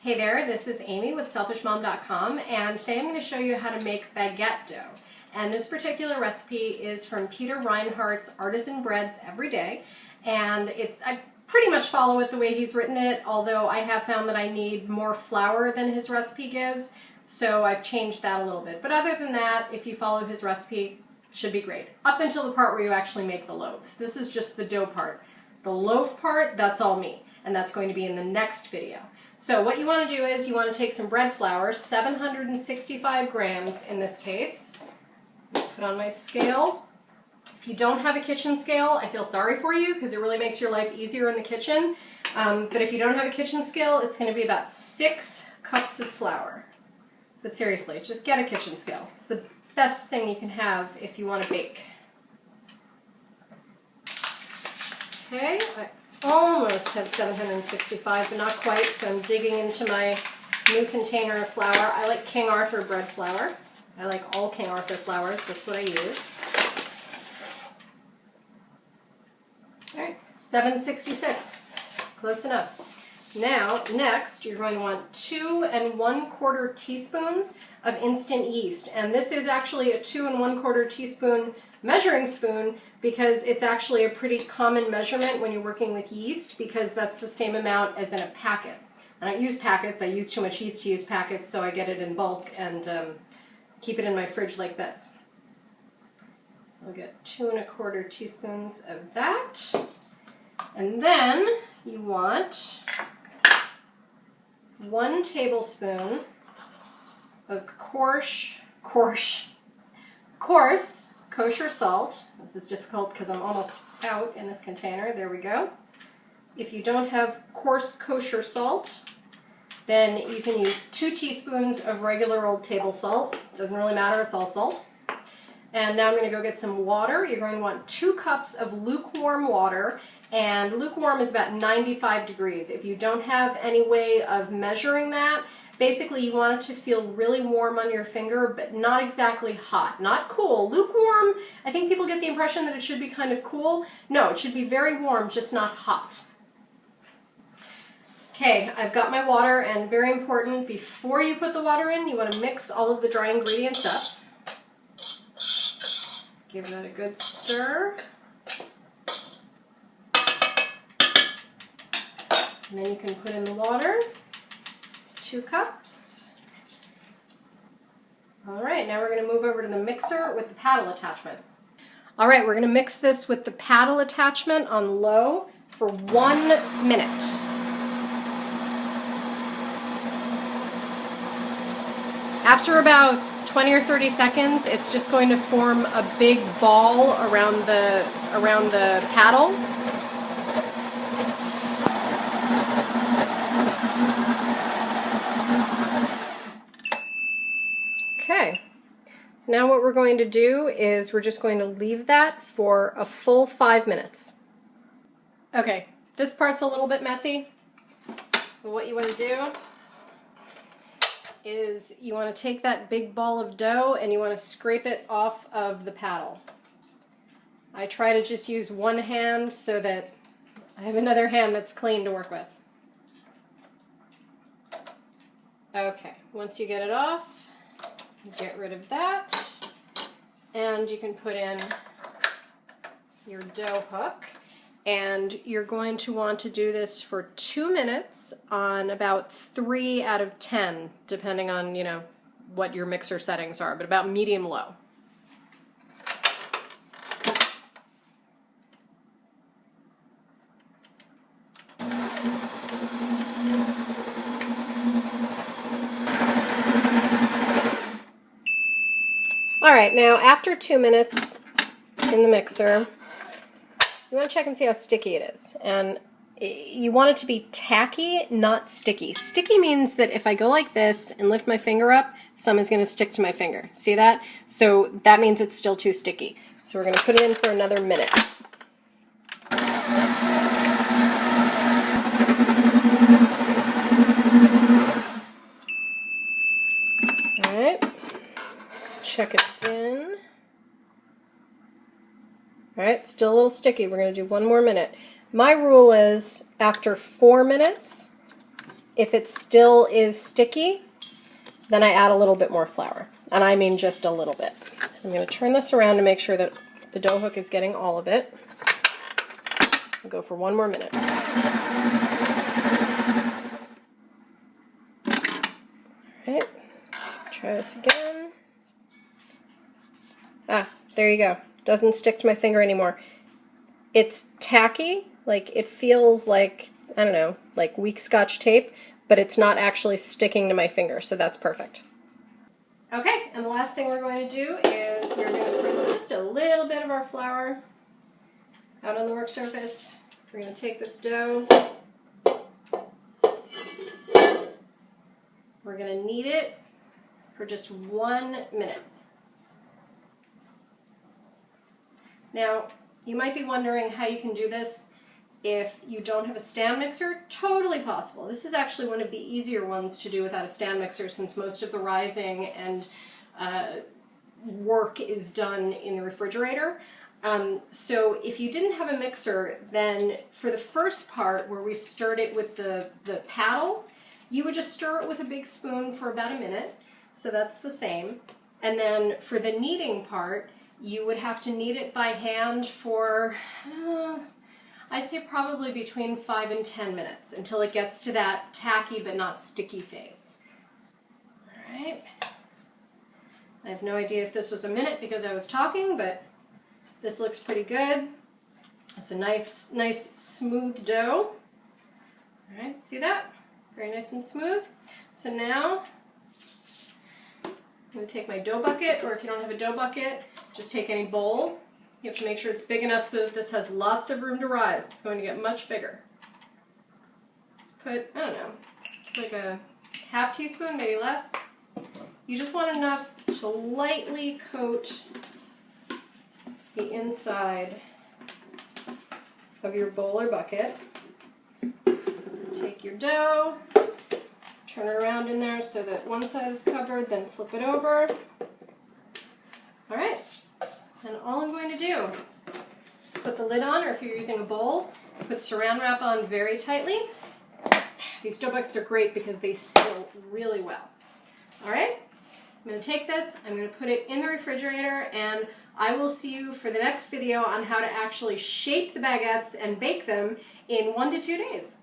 Hey there, this is Amy with selfishmom.com, and today I'm going to show you how to make baguette dough. And this particular recipe is from Peter Reinhart's Artisan Breads Everyday, and I pretty much follow it the way he's written it, although I have found that I need more flour than his recipe gives, so I've changed that a little bit. But other than that, if you follow his recipe, it should be great. Up until the part where you actually make the loaves. This is just the dough part. The loaf part, that's all me, and that's going to be in the next video. So what you want to do is you want to take some bread flour, 765 grams in this case. Put on my scale. If you don't have a kitchen scale, I feel sorry for you because it really makes your life easier in the kitchen. But if you don't have a kitchen scale, it's going to be about 6 cups of flour. But seriously, just get a kitchen scale. It's the best thing you can have if you want to bake. Okay, I almost have 765, but not quite, so I'm digging into my new container of flour. I like King Arthur bread flour. I like all King Arthur flours, that's what I use. Alright, 766, close enough. Now, next, you're going to want 2 1/4 teaspoons of instant yeast, and this is actually a 2 1/4 teaspoon measuring spoon because it's actually a pretty common measurement when you're working with yeast because that's the same amount as in a packet. I don't use packets, I use too much yeast to use packets, so I get it in bulk and keep it in my fridge like this. So I'll get 2 1/4 teaspoons of that. And then you want 1 tablespoon of coarse kosher salt. This is difficult because I'm almost out in this container. There we go. If you don't have coarse kosher salt, then you can use 2 teaspoons of regular old table salt. Doesn't really matter, it's all salt. And now I'm going to go get some water. You're going to want 2 cups of lukewarm water, and lukewarm is about 95 degrees. If you don't have any way of measuring that, basically you want it to feel really warm on your finger, but not exactly hot, not cool. Lukewarm, I think people get the impression that it should be kind of cool. No, it should be very warm, just not hot. Okay, I've got my water, and very important, before you put the water in, you want to mix all of the dry ingredients up. Give that a good stir. And then you can put in the water. It's 2 cups. All right, now we're going to move over to the mixer with the paddle attachment. All right, we're going to mix this with the paddle attachment on low for 1 minute. After about 20 or 30 seconds, it's just going to form a big ball around the paddle. Okay, so now what we're going to do is we're just going to leave that for a full 5 minutes. Okay, this part's a little bit messy, but what you want to do is you want to take that big ball of dough and you want to scrape it off of the paddle. I try to just use one hand so that I have another hand that's clean to work with. Okay, once you get it off, get rid of that, and you can put in your dough hook. And you're going to want to do this for 2 minutes on about 3 out of 10, depending on, what your mixer settings are, but about medium-low. All right, now after 2 minutes in the mixer, you want to check and see how sticky it is. And you want it to be tacky, not sticky. Sticky means that if I go like this and lift my finger up, some is going to stick to my finger. See that? So that means it's still too sticky. So we're going to put it in for another minute. All right, let's check it again. All right, still a little sticky. We're going to do 1 more minute. My rule is after 4 minutes, If it still is sticky, then I add a little bit more flour. And I mean just a little bit. I'm going to turn this around to make sure that the dough hook is getting all of it. I'll go for one more minute. Alright, try this again. Ah, there you go. Doesn't stick to my finger anymore. It's tacky, like it feels like, I don't know, like weak Scotch tape, but it's not actually sticking to my finger, so that's perfect. Okay, and the last thing we're going to do is we're going to sprinkle just a little bit of our flour out on the work surface. We're going to take this dough, we're going to knead it for just 1 minute. Now, you might be wondering how you can do this if you don't have a stand mixer. Totally possible. This is actually one of the easier ones to do without a stand mixer, since most of the rising and work is done in the refrigerator. So if you didn't have a mixer, then for the first part where we stirred it with the paddle, you would just stir it with a big spoon for about a minute. So that's the same. And then for the kneading part, you would have to knead it by hand for, I'd say probably between 5 and 10 minutes until it gets to that tacky but not sticky phase. All right. I have no idea if this was a minute because I was talking, but this looks pretty good. It's a nice smooth dough. All right, see that? Very nice and smooth. So now I'm going to take my dough bucket, or if you don't have a dough bucket, just take any bowl. You have to make sure it's big enough so that this has lots of room to rise. It's going to get much bigger. Just put, I don't know, it's like a half teaspoon, maybe less. You just want enough to lightly coat the inside of your bowl or bucket. Take your dough, turn it around in there so that one side is covered, then flip it over. All right, and all I'm going to do is put the lid on, or if you're using a bowl, put saran wrap on very tightly. These dough buckets are great because they seal really well. All right, I'm going to take this, I'm going to put it in the refrigerator, and I will see you for the next video on how to actually shape the baguettes and bake them in 1 to 2 days.